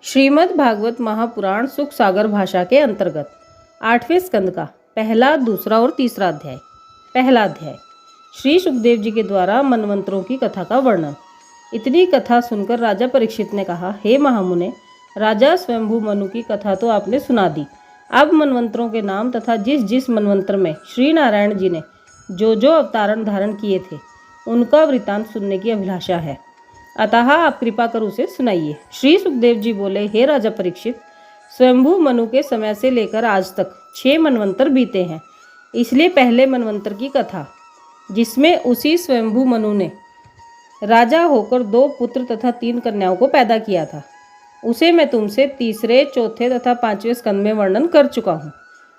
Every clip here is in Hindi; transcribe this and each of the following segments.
श्रीमद् भागवत महापुराण सुख सागर भाषा के अंतर्गत 8वें स्कंद का पहला, दूसरा और तीसरा अध्याय। पहला अध्याय श्री सुखदेव जी के द्वारा मनवंतरों की कथा का वर्णन। इतनी कथा सुनकर राजा परीक्षित ने कहा, हे महामुने, राजा स्वयंभू मनु की कथा तो आपने सुना दी। अब मनवंतरों के नाम तथा जिस जिस मनवंतर में श्री नारायण जी ने जो जो अवतारण धारण किए थे उनका वृतांत सुनने की अभिलाषा है, अतः आप कृपा कर उसे सुनाइए। श्री सुखदेव जी बोले, हे राजा परीक्षित, स्वयंभू मनु के समय से लेकर आज तक 6 मनवंतर बीते हैं, इसलिए पहले मनवंतर की कथा, जिसमें उसी स्वयंभू मनु ने राजा होकर 2 पुत्र तथा 3 कन्याओं को पैदा किया था, उसे मैं तुमसे तीसरे, चौथे तथा 5वें स्कंद में वर्णन कर चुका हूँ।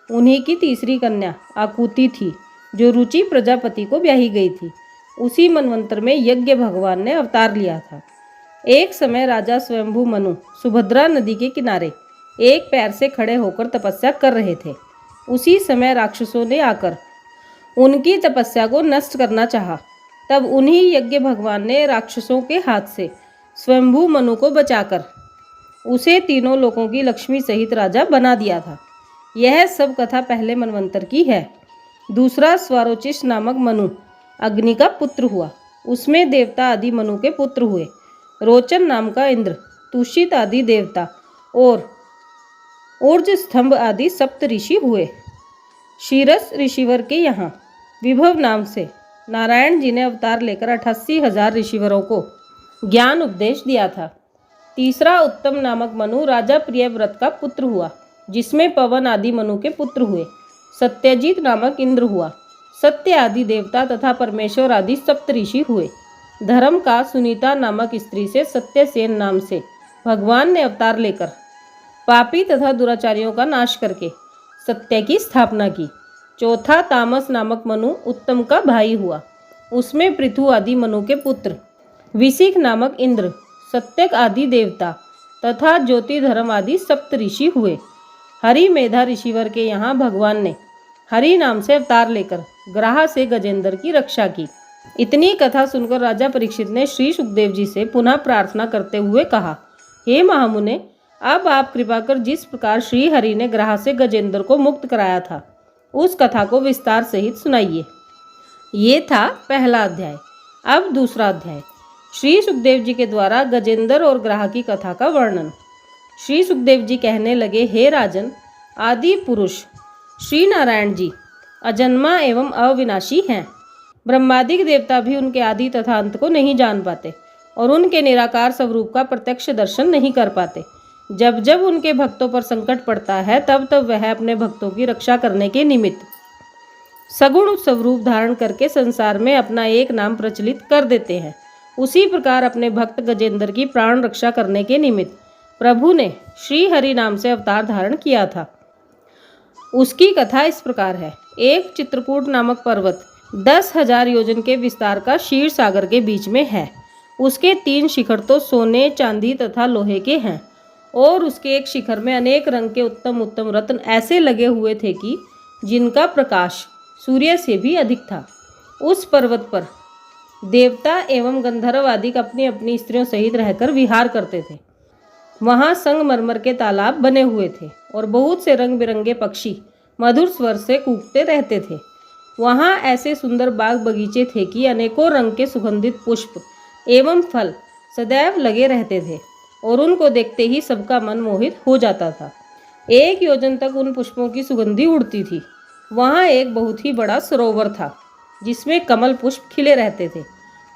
उन्हीं की तीसरी कन्या आकुति थी, जो रुचि प्रजापति को ब्याही गई थी। उसी मनवंतर में यज्ञ भगवान ने अवतार लिया था। एक समय राजा स्वयंभू मनु सुभद्रा नदी के किनारे एक पैर से खड़े होकर तपस्या कर रहे थे। उसी समय राक्षसों ने आकर उनकी तपस्या को नष्ट करना चाहा। तब उन्हीं यज्ञ भगवान ने राक्षसों के हाथ से स्वयंभू मनु को बचाकर उसे तीनों लोकों की लक्ष्मी सहित राजा बना दिया था। यह सब कथा पहले मनवंतर की है। दूसरा स्वरोचिष नामक मनु अग्नि का पुत्र हुआ। उसमें देवता आदि मनु के पुत्र हुए। रोचन नाम का इंद्र, तुषित आदि देवता और ऊर्ज स्तंभ आदि सप्त ऋषि हुए। शीरस ऋषिवर के यहाँ विभव नाम से नारायण जी ने अवतार लेकर 88,000 ऋषिवरों को ज्ञान उपदेश दिया था। तीसरा उत्तम नामक मनु राजा प्रियव्रत का पुत्र हुआ, जिसमें पवन आदि मनु के पुत्र हुए। सत्यजीत नामक इंद्र हुआ। सत्य आदि देवता तथा परमेश्वर आदि सप्त ऋषि हुए। धर्म का सुनीता नामक स्त्री से सत्यसेन नाम से भगवान ने अवतार लेकर पापी तथा दुराचारियों का नाश करके सत्य की स्थापना की। चौथा तामस नामक मनु उत्तम का भाई हुआ। उसमें पृथु आदि मनु के पुत्र, विशिख नामक इंद्र, सत्यक आदि देवता तथा ज्योति धर्म आदि सप्त ऋषि हुए। हरि मेधा ऋषिवर के यहाँ भगवान ने हरि नाम से अवतार लेकर ग्राह से गजेंद्र की रक्षा की। इतनी कथा सुनकर राजा परीक्षित ने श्री सुखदेव जी से पुनः प्रार्थना करते हुए कहा, हे महामुने, अब आप कृपा कर जिस प्रकार श्री हरि ने ग्राह से गजेंद्र को मुक्त कराया था, उस कथा को विस्तार सहित सुनाइए। ये था पहला अध्याय। अब दूसरा अध्याय श्री सुखदेव जी के द्वारा गजेंद्र और ग्राह की कथा का वर्णन। श्री सुखदेव जी कहने लगे, हे राजन, आदि पुरुष श्री नारायण जी अजन्मा एवं अविनाशी हैं। ब्रह्मादिक देवता भी उनके आदि तथा अंत को नहीं जान पाते और उनके निराकार स्वरूप का प्रत्यक्ष दर्शन नहीं कर पाते। जब जब उनके भक्तों पर संकट पड़ता है, तब तब वह अपने भक्तों की रक्षा करने के निमित्त सगुण स्वरूप धारण करके संसार में अपना एक नाम प्रचलित कर देते हैं। उसी प्रकार अपने भक्त गजेंद्र की प्राण रक्षा करने के निमित्त प्रभु ने श्री हरि नाम से अवतार धारण किया था। उसकी कथा इस प्रकार है। एक चित्रकूट नामक पर्वत 10,000 योजन के विस्तार का क्षीर सागर के बीच में है। उसके 3 शिखर तो सोने, चांदी तथा लोहे के हैं और उसके एक शिखर में अनेक रंग के उत्तम उत्तम रत्न ऐसे लगे हुए थे कि जिनका प्रकाश सूर्य से भी अधिक था। उस पर्वत पर देवता एवं गंधर्व आदि अपनी अपनी स्त्रियों सहित रहकर विहार करते थे। वहाँ संगमरमर के तालाब बने हुए थे और बहुत से रंग बिरंगे पक्षी मधुर स्वर से कूकते रहते थे। वहाँ ऐसे सुंदर बाग बगीचे थे कि अनेकों रंग के सुगंधित पुष्प एवं फल सदैव लगे रहते थे और उनको देखते ही सबका मन मोहित हो जाता था। 1 योजन तक उन पुष्पों की सुगंधी उड़ती थी। वहाँ एक बहुत ही बड़ा सरोवर था, जिसमें कमल पुष्प खिले रहते थे।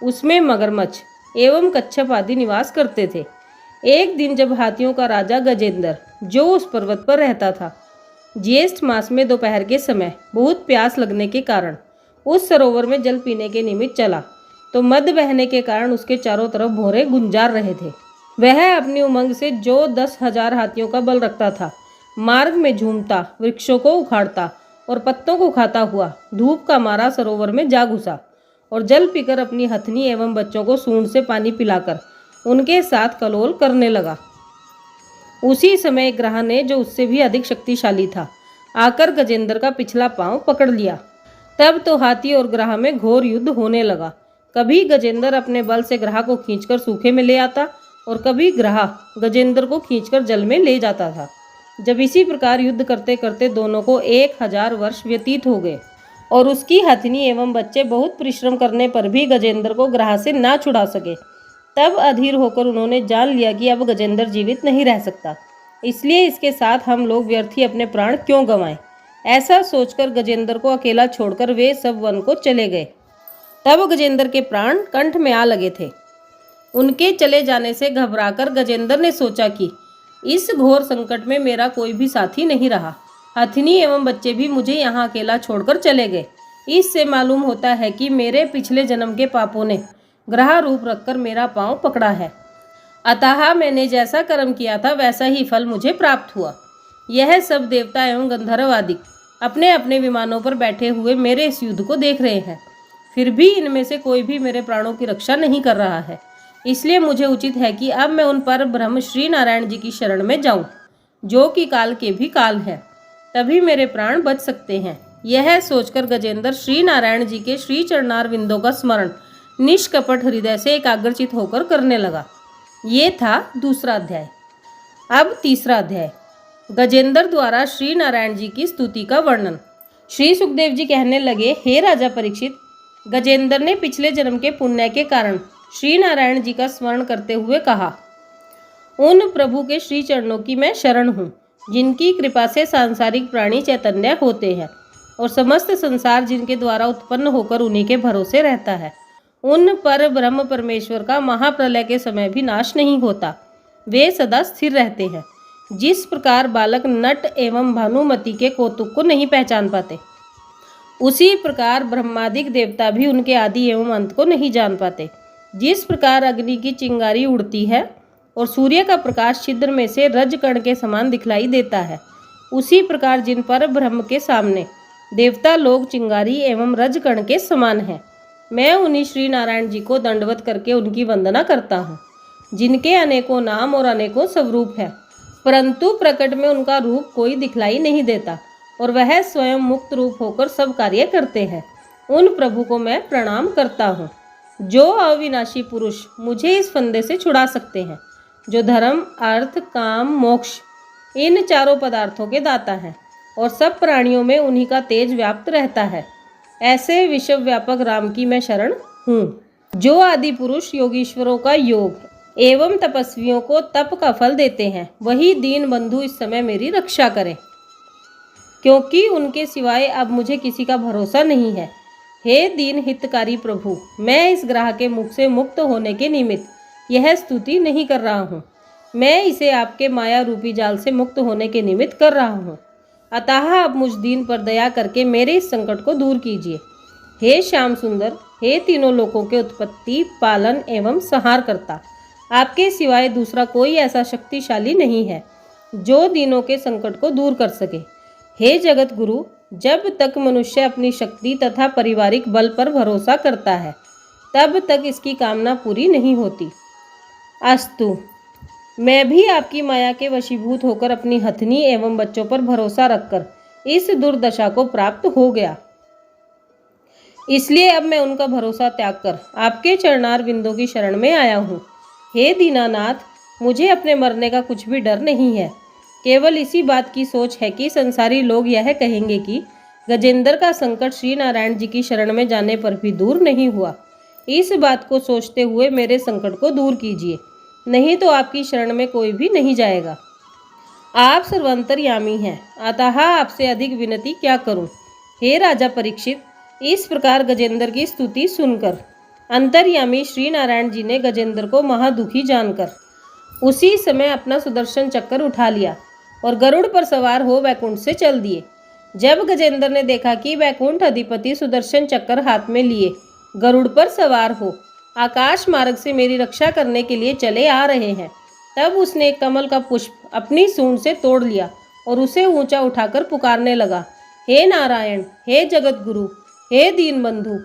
उसमें मगरमच्छ एवं कच्छप आदि निवास करते थे। एक दिन जब हाथियों का राजा गजेंद्र, जो उस पर्वत पर रहता था, ज्येष्ठ मास में दोपहर के समय बहुत प्यास लगने के कारण उस सरोवर में जल पीने के निमित्त चला, तो मद बहने के कारण उसके चारों तरफ भौरे गुंजार रहे थे। वह अपनी उमंग से जो 10,000 हाथियों का बल रखता था, मार्ग में झूमता, वृक्षों को उखाड़ता और पत्तों को खाता हुआ धूप का मारा सरोवर में जा घुसा और जल पीकर अपनी हथनी एवं बच्चों को सूंड से पानी पिलाकर उनके साथ कलोल करने लगा। उसी समय एक ग्राह ने, जो उससे भी अधिक शक्तिशाली था, आकर गजेंद्र का पिछला पांव पकड़ लिया। तब तो हाथी और ग्राह में घोर युद्ध होने लगा। कभी गजेंद्र अपने बल से ग्राह को खींचकर सूखे में ले आता और कभी ग्रहा गजेंद्र को खींचकर जल में ले जाता था। जब इसी प्रकार युद्ध करते करते दोनों को 1000 वर्ष व्यतीत हो गए और उसकी हथिनी एवं बच्चे बहुत परिश्रम करने पर भी गजेंद्र को ग्रह से ना छुड़ा सके, तब अधीर होकर उन्होंने जान लिया कि अब गजेंद्र जीवित नहीं रह सकता, इसलिए इसके साथ हम लोग व्यर्थ ही अपने प्राण क्यों गंवाएं। ऐसा सोचकर गजेंद्र को अकेला छोड़कर वे सब वन को चले गए। तब गजेंद्र के प्राण कंठ में आ लगे थे। उनके चले जाने से घबराकर गजेंद्र ने सोचा कि इस घोर संकट में मेरा कोई भी साथी नहीं रहा। हथिनी एवं बच्चे भी मुझे यहाँ अकेला छोड़कर चले गए। इससे मालूम होता है कि मेरे पिछले जन्म के पापों ने ग्रह रूप रखकर मेरा पांव पकड़ा है। अतः मैंने जैसा कर्म किया था वैसा ही फल मुझे प्राप्त हुआ। यह सब देवता एवं गंधर्व आदि अपने अपने विमानों पर बैठे हुए मेरे इस युद्ध को देख रहे हैं, फिर भी इनमें से कोई भी मेरे प्राणों की रक्षा नहीं कर रहा है। इसलिए मुझे उचित है कि अब मैं उन पर ब्रह्म श्री नारायण जी की शरण में जाऊं, जो कि काल के भी काल है, तभी मेरे प्राण बच सकते हैं। यह सोचकर गजेंद्र श्री नारायण जी के श्री चरणार विंदों का स्मरण निष्कपट हृदय से एकाग्रचित होकर करने लगा। ये था दूसरा अध्याय। अब तीसरा अध्याय, गजेंद्र द्वारा श्री नारायण जी की स्तुति का वर्णन। श्री सुखदेव जी कहने लगे, हे राजा परीक्षित, गजेंद्र ने पिछले जन्म के पुण्य के कारण श्री नारायण जी का स्मरण करते हुए कहा, उन प्रभु के श्री चरणों की मैं शरण हूँ, जिनकी कृपा से सांसारिक प्राणी चैतन्य होते हैं और समस्त संसार जिनके द्वारा उत्पन्न होकर उन्हीं के भरोसे रहता है। उन पर ब्रह्म परमेश्वर का महाप्रलय के समय भी नाश नहीं होता, वे सदा स्थिर रहते हैं। जिस प्रकार बालक नट एवं भानुमति के कौतुक को नहीं पहचान पाते, उसी प्रकार ब्रह्मादिक देवता भी उनके आदि एवं अंत को नहीं जान पाते। जिस प्रकार अग्नि की चिंगारी उड़ती है और सूर्य का प्रकाश छिद्र में से रजकण के समान दिखलाई देता है, उसी प्रकार जिन पर ब्रह्म के सामने देवता लोग चिंगारी एवं रजकण के समान हैं, मैं उन्हीं श्री नारायण जी को दंडवत करके उनकी वंदना करता हूँ, जिनके अनेकों नाम और अनेकों स्वरूप है, परंतु प्रकट में उनका रूप कोई दिखलाई नहीं देता और वह स्वयं मुक्त रूप होकर सब कार्य करते हैं। उन प्रभु को मैं प्रणाम करता हूँ, जो अविनाशी पुरुष मुझे इस फंदे से छुड़ा सकते हैं, जो धर्म अर्थ काम मोक्ष इन चारों पदार्थों के दाता हैं और सब प्राणियों में उन्हीं का तेज व्याप्त रहता है। ऐसे विश्व व्यापक राम की मैं शरण हूँ, जो आदि पुरुष योगीश्वरों का योग एवं तपस्वियों को तप का फल देते हैं। वही दीन बंधु इस समय मेरी रक्षा करें, क्योंकि उनके सिवाय अब मुझे किसी का भरोसा नहीं है। हे दीन हितकारी प्रभु, मैं इस ग्रह के मुख से मुक्त होने के निमित्त यह स्तुति नहीं कर रहा हूँ, मैं इसे आपके माया रूपी जाल से मुक्त होने के निमित्त कर रहा हूँ। अतः अब मुझ दीन पर दया करके मेरे इस संकट को दूर कीजिए। हे श्याम सुंदर, हे तीनों लोकों के उत्पत्ति पालन एवं संहार करता, आपके सिवाय दूसरा कोई ऐसा शक्तिशाली नहीं है जो दीनों के संकट को दूर कर सके। हे जगत गुरु, जब तक मनुष्य अपनी शक्ति तथा पारिवारिक बल पर भरोसा करता है, तब तक इसकी कामना पूरी नहीं होती। अस्तु, मैं भी आपकी माया के वशीभूत होकर अपनी हथनी एवं बच्चों पर भरोसा रखकर इस दुर्दशा को प्राप्त हो गया, इसलिए अब मैं उनका भरोसा त्याग कर आपके चरणार बिंदों की शरण में आया हूँ। हे दीनानाथ, मुझे अपने मरने का कुछ भी डर नहीं है। केवल इसी बात की सोच है कि संसारी लोग यह कहेंगे कि गजेंद्र का संकट श्री नारायण जी की शरण में जाने पर भी दूर नहीं हुआ। इस बात को सोचते हुए मेरे संकट को दूर कीजिए, नहीं तो आपकी शरण में कोई भी नहीं जाएगा। आप सर्वांतर्यामी हैं, अतः आपसे अधिक विनती क्या करूं। हे राजा परीक्षित, इस प्रकार गजेंद्र की स्तुति सुनकर अंतर्यामी श्री नारायण जी ने गजेंद्र को महादुखी जानकर उसी समय अपना सुदर्शन चक्कर उठा लिया और गरुड़ पर सवार हो वैकुंठ से चल दिए। जब गजेंद्र ने देखा कि वैकुंठ अधिपति सुदर्शन चक्कर हाथ में लिए गरुड़ पर सवार हो आकाश मार्ग से मेरी रक्षा करने के लिए चले आ रहे हैं, तब उसने एक कमल का पुष्प अपनी सूंड से तोड़ लिया और उसे ऊंचा उठाकर पुकारने लगा, हे नारायण, हे जगत गुरु, हे दीन बंधु,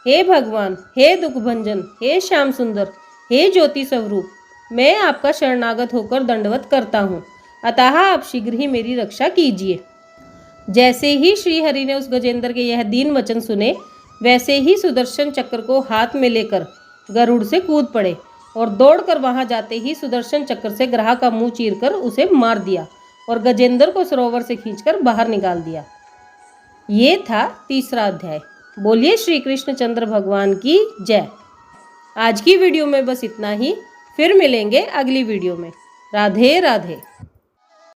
हे भगवान, हे दुख भंजन, हे श्याम सुंदर, हे ज्योति स्वरूप, मैं आपका शरणागत होकर दंडवत करता हूँ, अतः आप शीघ्र ही मेरी रक्षा कीजिए। जैसे ही श्रीहरि ने उस गजेंद्र के यह दीन वचन सुने, वैसे ही सुदर्शन चक्र को हाथ में लेकर गरुड़ से कूद पड़े और दौड़कर वहां जाते ही सुदर्शन चक्र से ग्राह का मुंह चीरकर उसे मार दिया और गजेंद्र को सरोवर से खींचकर बाहर निकाल दिया। ये था तीसरा अध्याय। बोलिए श्री कृष्णचंद्र भगवान की जय। आज की वीडियो में बस इतना ही, फिर मिलेंगे अगली वीडियो में। राधे राधे।